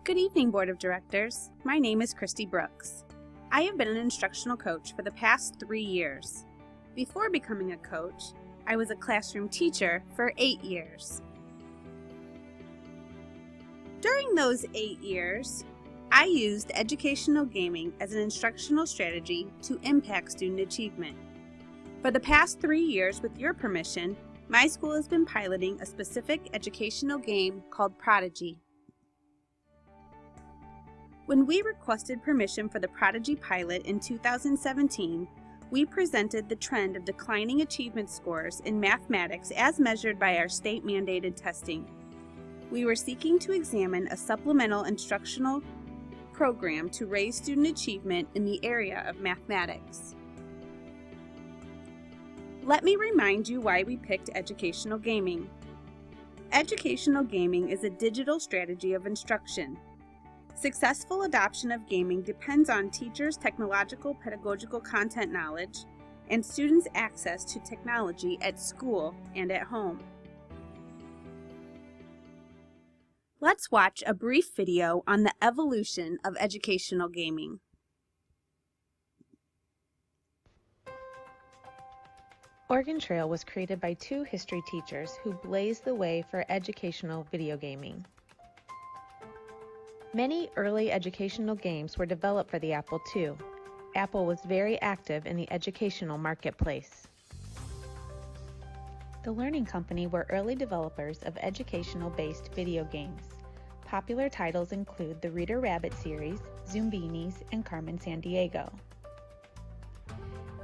Good evening, Board of Directors. My name is Christy Brooks. I have been an instructional coach for the past 3 years. Before becoming a coach, I was a classroom teacher for 8 years. During those 8 years, I used educational gaming as an instructional strategy to impact student achievement. For the past 3 years, with your permission, my school has been piloting a specific educational game called Prodigy. When we requested permission for the Prodigy pilot in 2017, we presented the trend of declining achievement scores in mathematics as measured by our state-mandated testing. We were seeking to examine a supplemental instructional program to raise student achievement in the area of mathematics. Let me remind you why we picked educational gaming. Educational gaming is a digital strategy of instruction. Successful adoption of gaming depends on teachers' technological pedagogical content knowledge and students' access to technology at school and at home. Let's watch a brief video on the evolution of educational gaming. Oregon Trail was created by 2 history teachers who blazed the way for educational video gaming. Many early educational games were developed for the Apple II. Apple was very active in the educational marketplace. The Learning Company were early developers of educational-based video games. Popular titles include the Reader Rabbit series, Zoombinis, and Carmen Sandiego.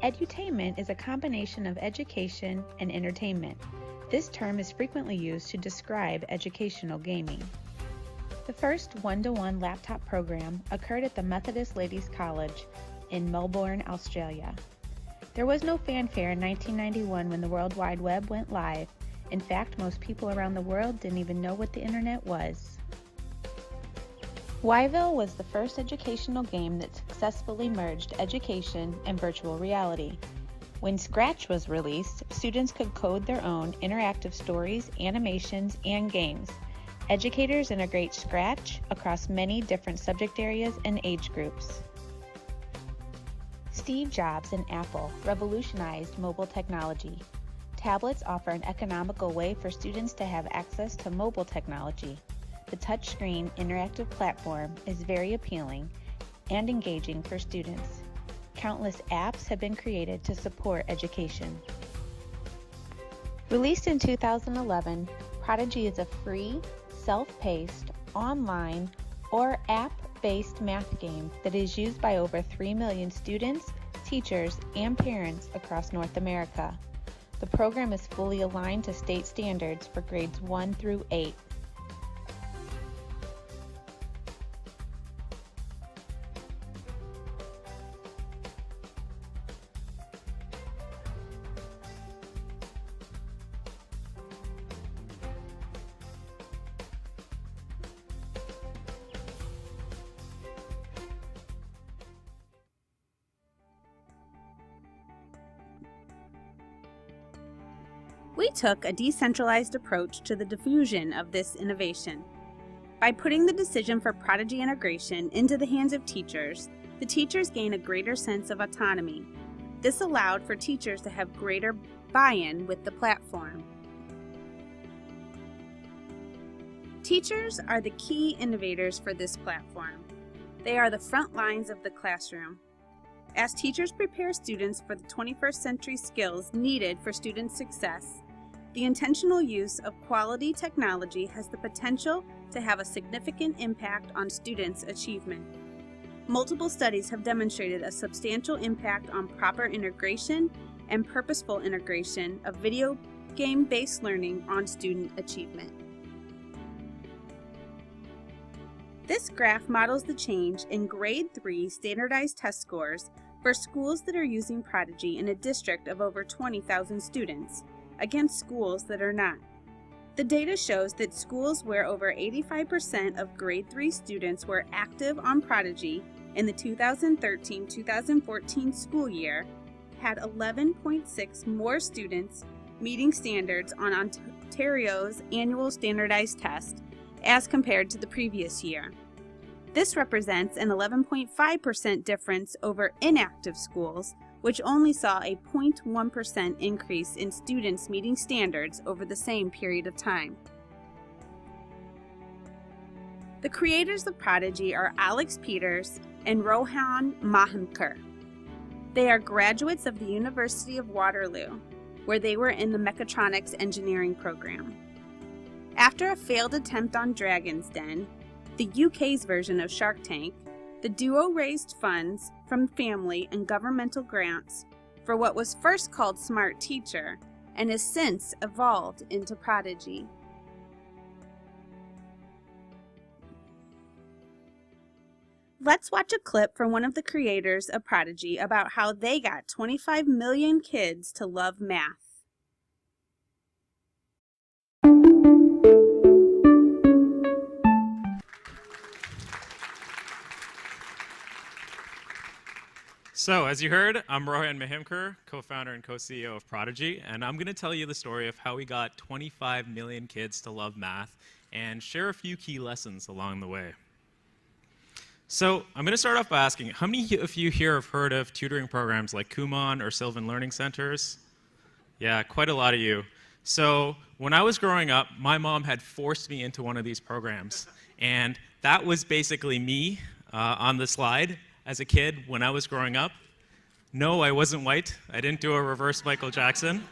Edutainment is a combination of education and entertainment. This term is frequently used to describe educational gaming. The first one-to-one laptop program occurred at the Methodist Ladies College in Melbourne, Australia. There was no fanfare in 1991 when the World Wide Web went live. In fact, most people around the world didn't even know what the internet was. Yville was the first educational game that successfully merged education and virtual reality. When Scratch was released, students could code their own interactive stories, animations, and games. Educators integrate Scratch across many different subject areas and age groups. Steve Jobs and Apple revolutionized mobile technology. Tablets offer an economical way for students to have access to mobile technology. The touchscreen interactive platform is very appealing and engaging for students. Countless apps have been created to support education. Released in 2011, Prodigy is a free, self-paced, online, or app-based math game that is used by over 3 million students, teachers, and parents across North America. The program is fully aligned to state standards for grades 1 through 8. We took a decentralized approach to the diffusion of this innovation. By putting the decision for Prodigy integration into the hands of teachers, the teachers gain a greater sense of autonomy. This allowed for teachers to have greater buy-in with the platform. Teachers are the key innovators for this platform. They are the front lines of the classroom. As teachers prepare students for the 21st century skills needed for student success, the intentional use of quality technology has the potential to have a significant impact on students' achievement. Multiple studies have demonstrated a substantial impact on proper integration and purposeful integration of video game-based learning on student achievement. This graph models the change in Grade 3 standardized test scores for schools that are using Prodigy in a district of over 20,000 students, against schools that are not. The data shows that schools where over 85% of Grade 3 students were active on Prodigy in the 2013-2014 school year had 11.6 more students meeting standards on Ontario's annual standardized test as compared to the previous year. This represents an 11.5% difference over inactive schools, which only saw a 0.1% increase in students meeting standards over the same period of time. The creators of Prodigy are Alex Peters and Rohan Mahimkar. They are graduates of the University of Waterloo, where they were in the mechatronics engineering program. After a failed attempt on Dragon's Den, the UK's version of Shark Tank, the duo raised funds from family and governmental grants for what was first called Smart Teacher and has since evolved into Prodigy. Let's watch a clip from one of the creators of Prodigy about how they got 25 million kids to love math. So, as you heard, I'm Rohan Mahimkar, co-founder and co-CEO of Prodigy, and I'm going to tell you the story of how we got 25 million kids to love math and share a few key lessons along the way. So, I'm going to start off by asking, how many of you here have heard of tutoring programs like Kumon or Sylvan Learning Centers? Yeah, quite a lot of you. So, when I was growing up, my mom had forced me into one of these programs, and that was basically me on the slide. As a kid, when I was growing up, no, I wasn't white. I didn't do a reverse Michael Jackson.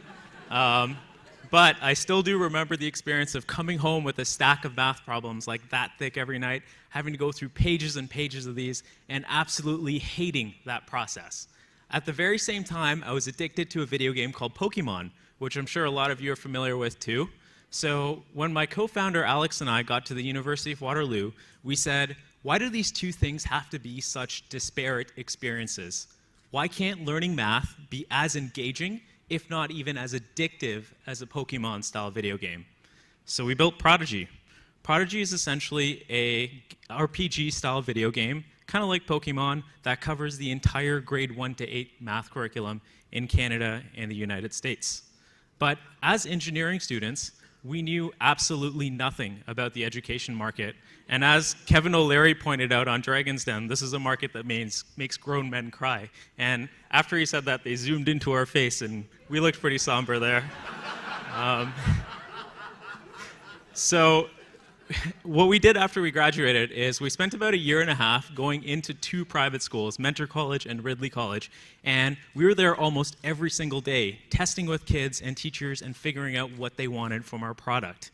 But I still do remember the experience of coming home with a stack of math problems like that thick every night, having to go through pages and pages of these, and absolutely hating that process. At the very same time, I was addicted to a video game called Pokemon, which I'm sure a lot of you are familiar with too. So when my co-founder Alex and I got to the University of Waterloo, we said, why do these two things have to be such disparate experiences? Why can't learning math be as engaging, if not even as addictive, as a Pokemon-style video game? So we built Prodigy. Prodigy is essentially a RPG-style video game, kind of like Pokemon, that covers the entire grade 1 to 8 math curriculum in Canada and the United States. But as engineering students, we knew absolutely nothing about the education market. And as Kevin O'Leary pointed out on Dragon's Den, this is a market that makes grown men cry. And after he said that, they zoomed into our face, and we looked pretty somber there. So what we did after we graduated is we spent about a year and a half going into two private schools, Mentor College and Ridley College, and we were there almost every single day, testing with kids and teachers and figuring out what they wanted from our product.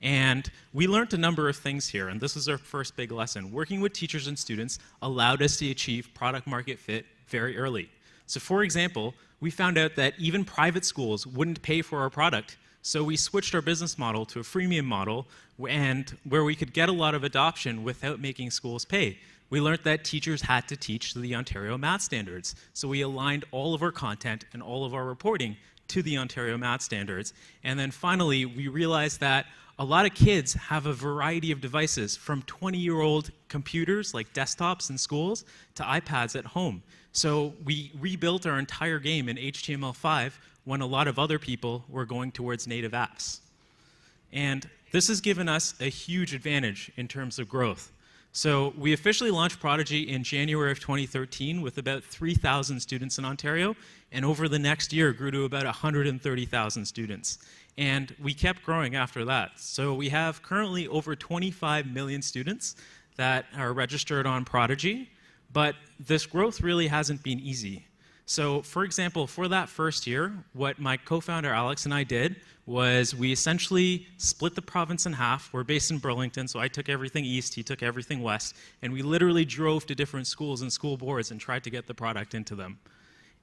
And we learned a number of things here, and this was our first big lesson. Working with teachers and students allowed us to achieve product market fit very early. So for example, we found out that even private schools wouldn't pay for our product. So we switched our business model to a freemium model, and where we could get a lot of adoption without making schools pay. We learned that teachers had to teach to the Ontario math standards. So we aligned all of our content and all of our reporting to the Ontario math standards. And then finally, we realized that a lot of kids have a variety of devices, from 20-year-old computers like desktops in schools to iPads at home. So we rebuilt our entire game in HTML5 when a lot of other people were going towards native apps. And this has given us a huge advantage in terms of growth. So we officially launched Prodigy in January of 2013 with about 3,000 students in Ontario, and over the next year grew to about 130,000 students. And we kept growing after that. So we have currently over 25 million students that are registered on Prodigy, but this growth really hasn't been easy. So for example, for that first year, what my co-founder Alex and I did was we essentially split the province in half. We're based in Burlington, so I took everything east, he took everything west, and we literally drove to different schools and school boards and tried to get the product into them.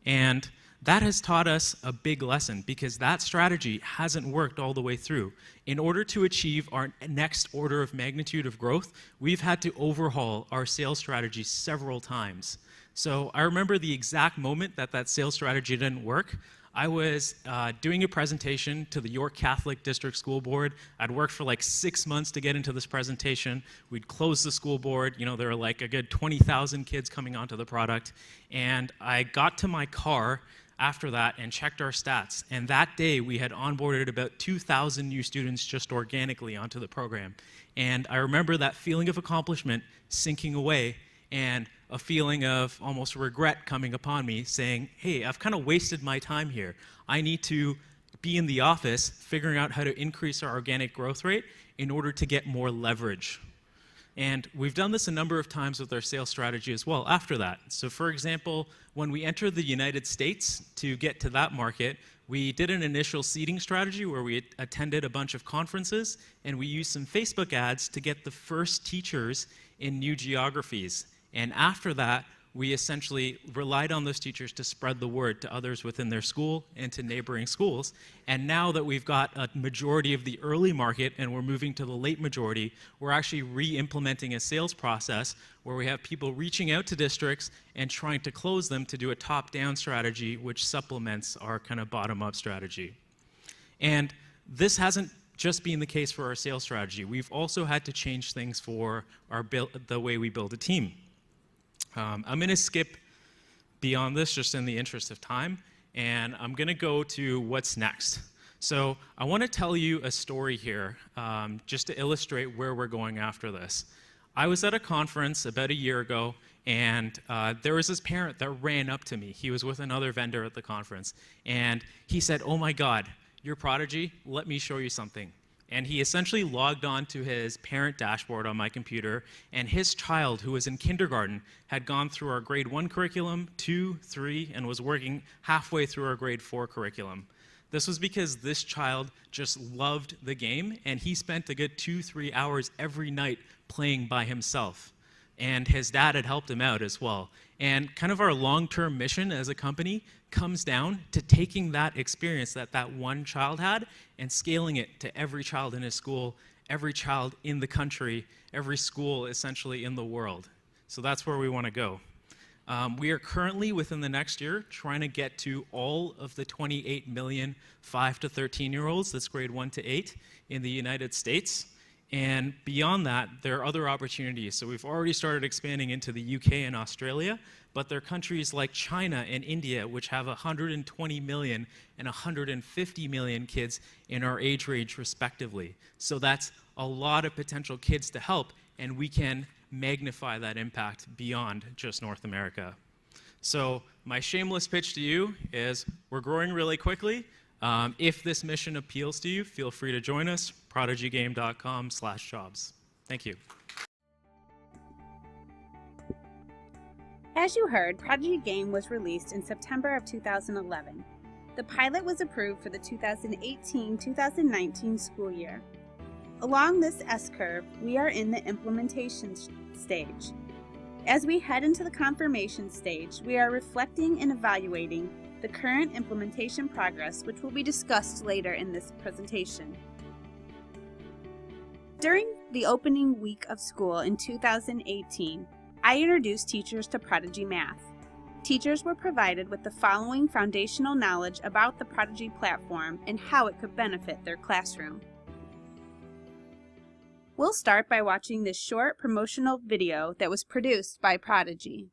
And that has taught us a big lesson, because that strategy hasn't worked all the way through. In order to achieve our next order of magnitude of growth, we've had to overhaul our sales strategy several times. So I remember the exact moment that that sales strategy didn't work. I was doing a presentation to the York Catholic District School Board. I'd worked for like 6 months to get into this presentation. We'd closed the school board. You know, there were like a good 20,000 kids coming onto the product. And I got to my car after that and checked our stats. And that day, we had onboarded about 2,000 new students just organically onto the program. And I remember that feeling of accomplishment sinking away and a feeling of almost regret coming upon me, saying, hey, I've kind of wasted my time here. I need to be in the office figuring out how to increase our organic growth rate in order to get more leverage. And we've done this a number of times with our sales strategy as well after that. So for example, when we entered the United States to get to that market, we did an initial seeding strategy where we attended a bunch of conferences and we used some Facebook ads to get the first teachers in new geographies. And after that, we essentially relied on those teachers to spread the word to others within their school and to neighboring schools. And now that we've got a majority of the early market and we're moving to the late majority, we're actually re-implementing a sales process where we have people reaching out to districts and trying to close them to do a top-down strategy which supplements our kind of bottom-up strategy. And this hasn't just been the case for our sales strategy. We've also had to change things for the way we build a team. I'm going to skip beyond this just in the interest of time, and I'm going to go to what's next. So I want to tell you a story here just to illustrate where we're going after this. I was at a conference about a year ago, and there was this parent that ran up to me. He was with another vendor at the conference, and he said, "Oh my God, you're Prodigy? Let me show you something." And he essentially logged on to his parent dashboard on my computer, and his child, who was in kindergarten, had gone through our grade 1 curriculum, 2, 3, and was working halfway through our grade 4 curriculum. This was because this child just loved the game, and he spent a good 2-3 hours every night playing by himself. And his dad had helped him out as well. And kind of our long-term mission as a company comes down to taking that experience that that one child had and scaling it to every child in his school, every child in the country, every school essentially in the world. So that's where we want to go. We are currently, within the next year, trying to get to all of the 28 million 5 to 13-year-olds, that's grade 1 to 8, in the United States. And beyond that, there are other opportunities. So we've already started expanding into the UK and Australia, but there are countries like China and India, which have 120 million and 150 million kids in our age range, respectively. So that's a lot of potential kids to help, and we can magnify that impact beyond just North America. So my shameless pitch to you is we're growing really quickly. If this mission appeals to you, feel free to join us, prodigygame.com/jobs. Thank you. As you heard, Prodigy Game was released in September of 2011. The pilot was approved for the 2018-2019 school year. Along this S-curve, we are in the implementation stage. As we head into the confirmation stage, we are reflecting and evaluating the current implementation progress, which will be discussed later in this presentation. During the opening week of school in 2018, I introduced teachers to Prodigy Math. Teachers were provided with the following foundational knowledge about the Prodigy platform and how it could benefit their classroom. We'll start by watching this short promotional video that was produced by Prodigy.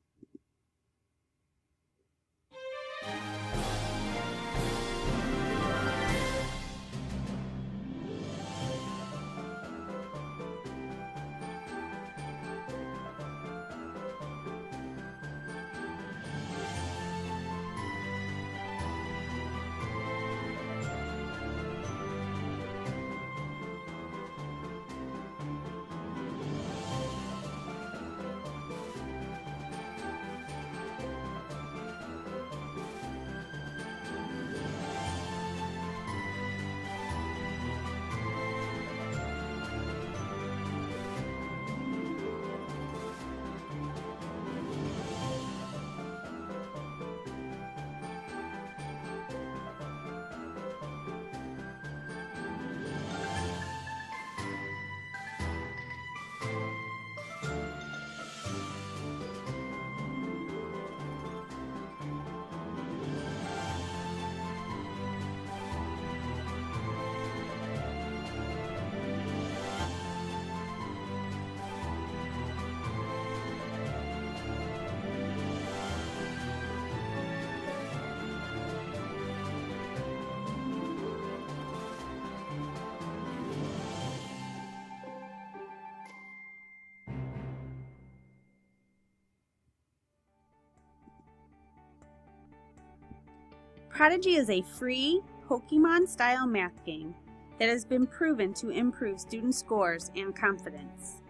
Prodigy is a free, Pokemon-style math game that has been proven to improve student scores and confidence.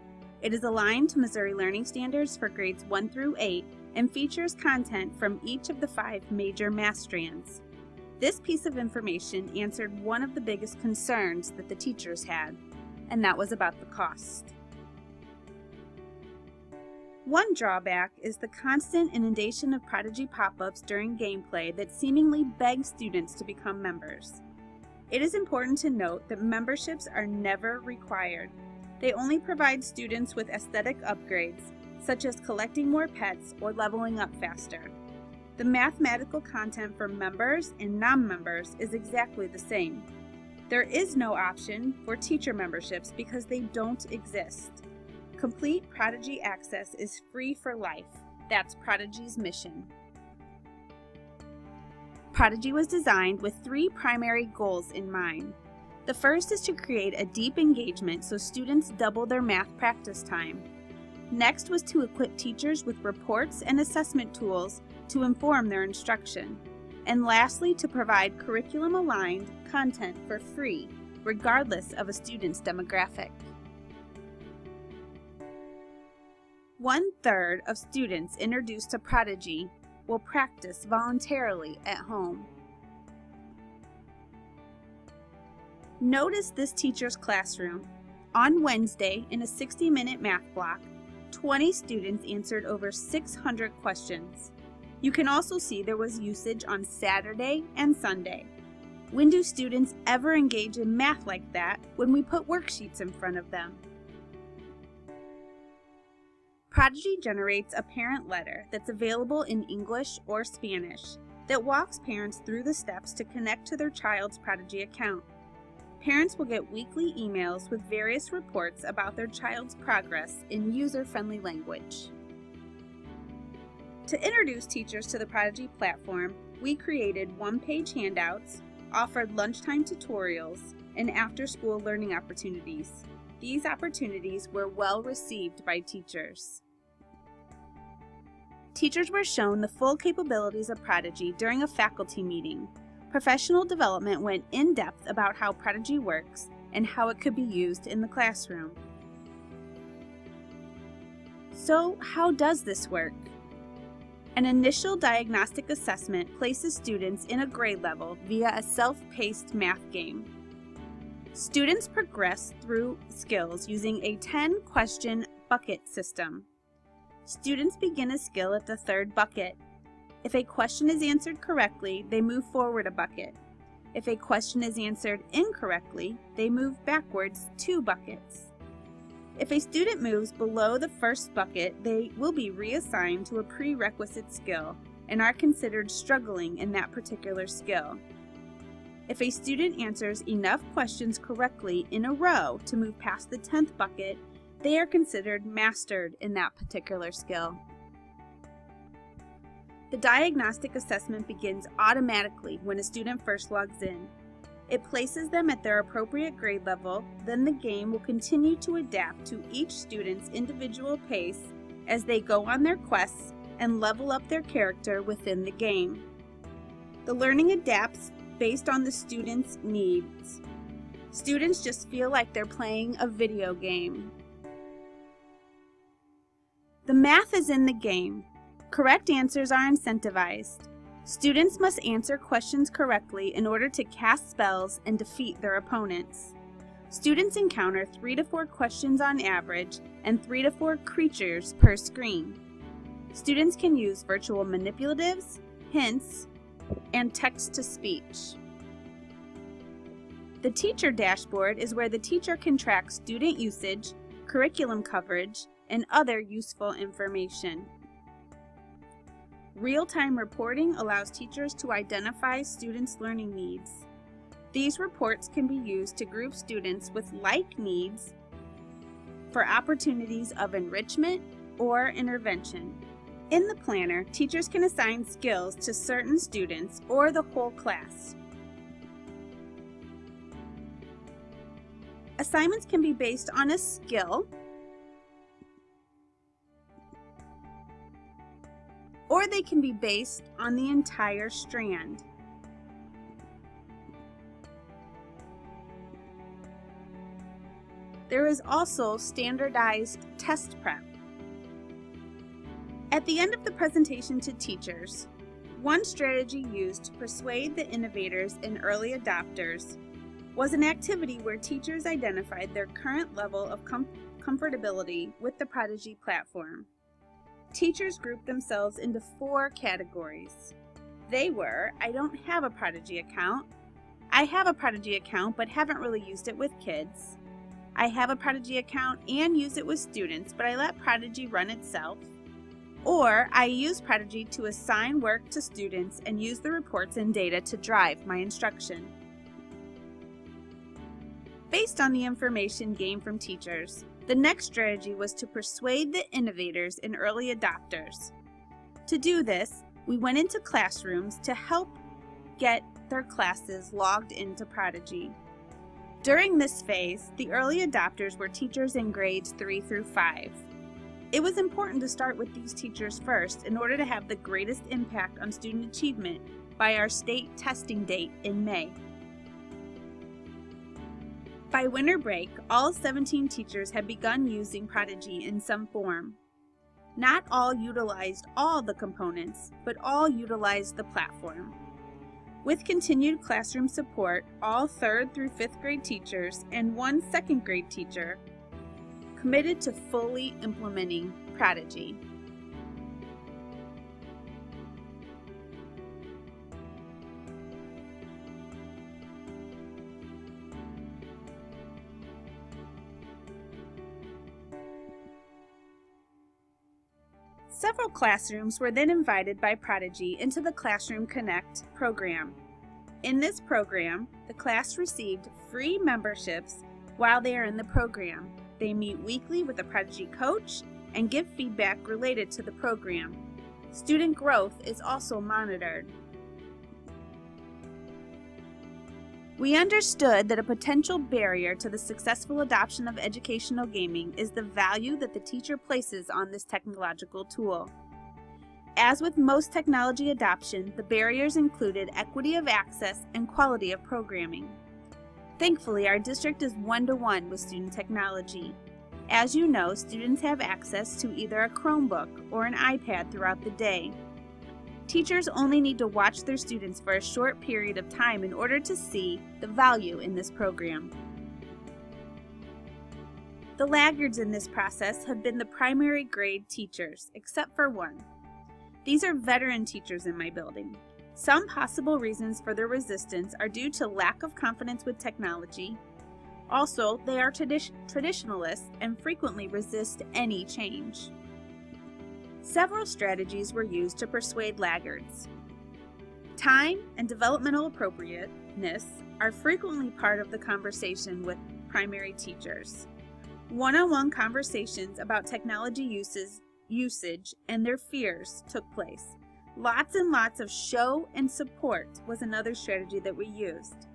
It is aligned to Missouri Learning Standards for grades 1 through 8 and features content from each of the 5 major math strands. This piece of information answered one of the biggest concerns that the teachers had, and that was about the cost. One drawback is the constant inundation of Prodigy pop-ups during gameplay that seemingly beg students to become members. It is important to note that memberships are never required. They only provide students with aesthetic upgrades, such as collecting more pets or leveling up faster. The mathematical content for members and non-members is exactly the same. There is no option for teacher memberships because they don't exist. Complete Prodigy access is free for life. That's Prodigy's mission. Prodigy was designed with 3 primary goals in mind. The first is to create a deep engagement so students double their math practice time. Next was to equip teachers with reports and assessment tools to inform their instruction. And lastly, to provide curriculum-aligned content for free, regardless of a student's demographic. 1/3 of students introduced to Prodigy will practice voluntarily at home. Notice this teacher's classroom. On Wednesday, in a 60-minute math block, 20 students answered over 600 questions. You can also see there was usage on Saturday and Sunday. When do students ever engage in math like that when we put worksheets in front of them? Prodigy generates a parent letter that's available in English or Spanish that walks parents through the steps to connect to their child's Prodigy account. Parents will get weekly emails with various reports about their child's progress in user-friendly language. To introduce teachers to the Prodigy platform, we created one-page handouts, offered lunchtime tutorials, and after-school learning opportunities. These opportunities were well received by teachers. Teachers were shown the full capabilities of Prodigy during a faculty meeting. Professional development went in-depth about how Prodigy works and how it could be used in the classroom. So, how does this work? An initial diagnostic assessment places students in a grade level via a self-paced math game. Students progress through skills using a 10-question bucket system. Students begin a skill at the 3rd bucket. If a question is answered correctly, they move forward a bucket. If a question is answered incorrectly, they move backwards 2 buckets. If a student moves below the 1st bucket, they will be reassigned to a prerequisite skill and are considered struggling in that particular skill. If a student answers enough questions correctly in a row to move past the 10th bucket, they are considered mastered in that particular skill. The diagnostic assessment begins automatically when a student first logs in. It places them at their appropriate grade level, then the game will continue to adapt to each student's individual pace as they go on their quests and level up their character within the game. The learning adapts based on the student's needs. Students just feel like they're playing a video game. The math is in the game. Correct answers are incentivized. Students must answer questions correctly in order to cast spells and defeat their opponents. Students encounter 3 to 4 questions on average and 3 to 4 creatures per screen. Students can use virtual manipulatives, hints, and text-to-speech. The teacher dashboard is where the teacher can track student usage, curriculum coverage, and other useful information. Real-time reporting allows teachers to identify students' learning needs. These reports can be used to group students with like needs for opportunities of enrichment or intervention. In the planner, teachers can assign skills to certain students or the whole class. Assignments can be based on a skill, or they can be based on the entire strand. There is also standardized test prep. At the end of the presentation to teachers, one strategy used to persuade the innovators and early adopters was an activity where teachers identified their current level of comfortability with the Prodigy platform. Teachers grouped themselves into 4 categories. They were, I don't have a Prodigy account, I have a Prodigy account but haven't really used it with kids, I have a Prodigy account and use it with students but I let Prodigy run itself, or I use Prodigy to assign work to students and use the reports and data to drive my instruction. Based on the information gained from teachers, the next strategy was to persuade the innovators and early adopters. To do this, we went into classrooms to help get their classes logged into Prodigy. During this phase, the early adopters were teachers in grades 3 through 5. It was important to start with these teachers first in order to have the greatest impact on student achievement by our state testing date in May. By winter break, all 17 teachers had begun using Prodigy in some form. Not all utilized all the components, but all utilized the platform. With continued classroom support, all 3rd through 5th grade teachers and 1 2nd grade teacher committed to fully implementing Prodigy. Several classrooms were then invited by Prodigy into the Classroom Connect program. In this program, the class received free memberships while they are in the program. They meet weekly with a Prodigy coach and give feedback related to the program. Student growth is also monitored. We understood that a potential barrier to the successful adoption of educational gaming is the value that the teacher places on this technological tool. As with most technology adoption, the barriers included equity of access and quality of programming. Thankfully, our district is one-to-one with student technology. As you know, students have access to either a Chromebook or an iPad throughout the day. Teachers only need to watch their students for a short period of time in order to see the value in this program. The laggards in this process have been the primary grade teachers, except for 1. These are veteran teachers in my building. Some possible reasons for their resistance are due to lack of confidence with technology. Also, they are traditionalists and frequently resist any change. Several strategies were used to persuade laggards. Time and developmental appropriateness are frequently part of the conversation with primary teachers. One-on-one conversations about technology usage and their fears took place. Lots and lots of show and support was another strategy that we used.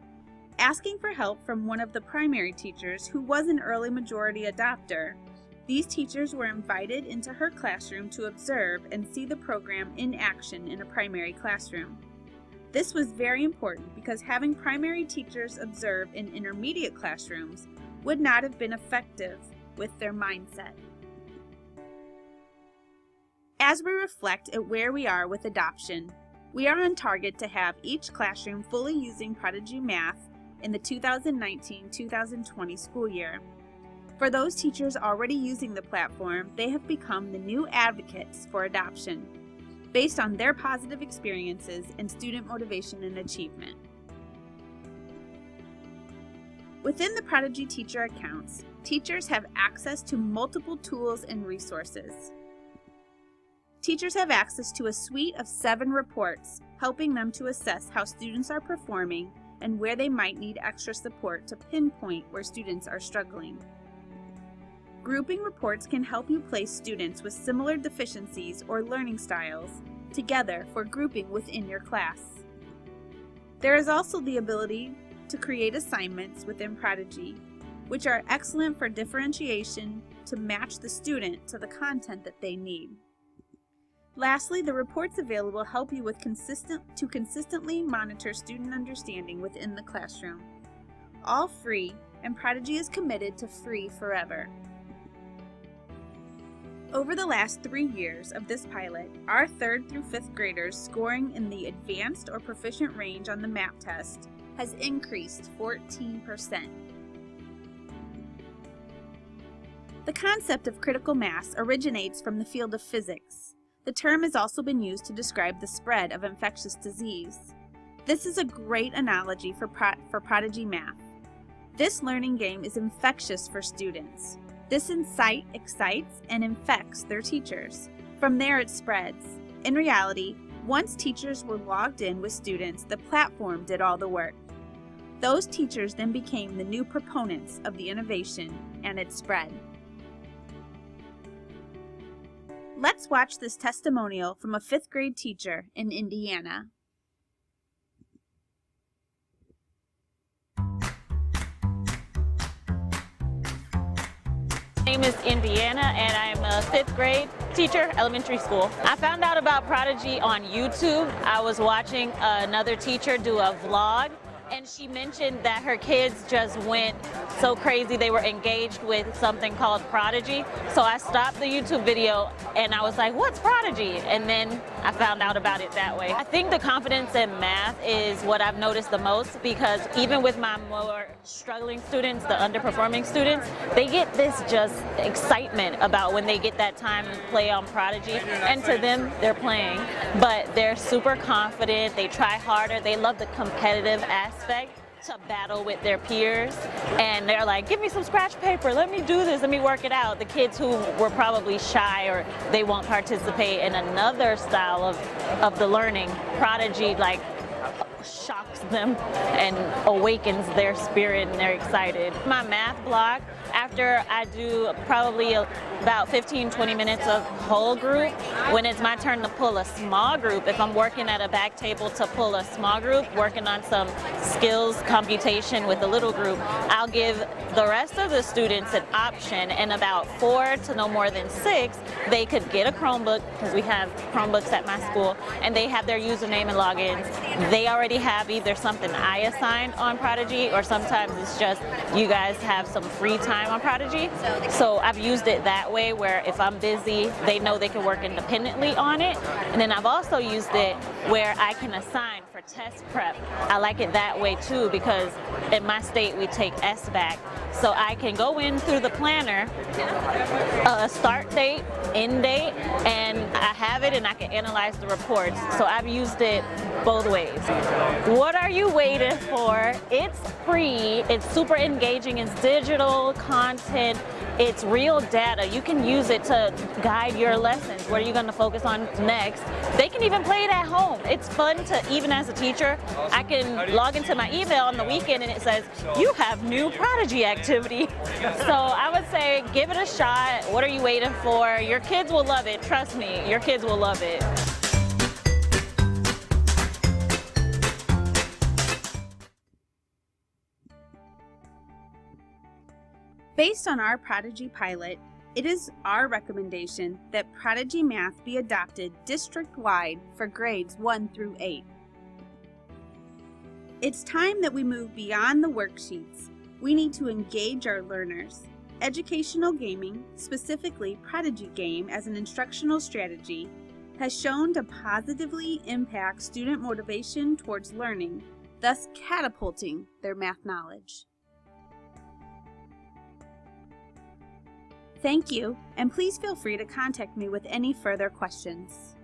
Asking for help from one of the primary teachers who was an early majority adopter, these teachers were invited into her classroom to observe and see the program in action in a primary classroom. This was very important because having primary teachers observe in intermediate classrooms would not have been effective with their mindset. As we reflect at where we are with adoption, we are on target to have each classroom fully using Prodigy Math in the 2019-2020 school year. For those teachers already using the platform, they have become the new advocates for adoption, based on their positive experiences and student motivation and achievement. Within the Prodigy teacher accounts, teachers have access to multiple tools and resources. Teachers have access to a suite of 7 reports, helping them to assess how students are performing and where they might need extra support to pinpoint where students are struggling. Grouping reports can help you place students with similar deficiencies or learning styles together for grouping within your class. There is also the ability to create assignments within Prodigy, which are excellent for differentiation to match the student to the content that they need. Lastly, the reports available help you with consistently monitor student understanding within the classroom. All free, and Prodigy is committed to free forever. Over the last 3 years of this pilot, our 3rd through 5th graders scoring in the advanced or proficient range on the MAP test has increased 14%. The concept of critical mass originates from the field of physics. The term has also been used to describe the spread of infectious disease. This is a great analogy for Prodigy math. This learning game is infectious for students. This insight excites and infects their teachers. From there it spreads. In reality, once teachers were logged in with students, the platform did all the work. Those teachers then became the new proponents of the innovation, and it spread. Let's watch this testimonial from a 5th grade teacher in Indiana. My name is Indiana and I'm a 5th grade teacher, elementary school. I found out about Prodigy on YouTube. I was watching another teacher do a vlog, and she mentioned that her kids just went so crazy. They were engaged with something called Prodigy. So I stopped the YouTube video and I was like, what's Prodigy? And then I found out about it that way. I think the confidence in math is what I've noticed the most, because even with my more struggling students, the underperforming students, they get this just excitement about when they get that time to play on Prodigy. And to them, they're playing, but they're super confident. They try harder. They love the competitive aspect to battle with their peers, and they're like, give me some scratch paper, let me do this, let me work it out. The kids who were probably shy or they won't participate in another style of the learning, Prodigy like shocks them and awakens their spirit and they're excited. My math block, after I do probably about 15-20 minutes of whole group, when it's my turn to pull a small group, if I'm working at a back table to pull a small group, working on some skills computation with a little group, I'll give the rest of the students an option, and about 4 to no more than 6, they could get a Chromebook, because we have Chromebooks at my school, and they have their username and logins. They already have either something I assigned on Prodigy, or sometimes it's just you guys have some free time on Prodigy. So I've used it that way, where if I'm busy, they know they can work independently on it. And then I've also used it where I can assign for test prep. I like it that way too, because in my state we take SBAC. So I can go in through the planner, start date, end date, and I have it and I can analyze the reports. So I've used it both ways. What are you waiting for? It's free, it's super engaging, it's digital content, it's real data. You can use it to guide your lessons. What are you going to focus on next? They can even play it at home. It's fun to, even as a teacher, I can log into my email on the weekend and it says, you have new Prodigy activity. So I would say, give it a shot. What are you waiting for? Your kids will love it. Trust me, your kids will love it. Based on our Prodigy pilot, it is our recommendation that Prodigy Math be adopted district-wide for grades 1 through 8. It's time that we move beyond the worksheets. We need to engage our learners. Educational gaming, specifically Prodigy Game as an instructional strategy, has shown to positively impact student motivation towards learning, thus catapulting their math knowledge. Thank you, and please feel free to contact me with any further questions.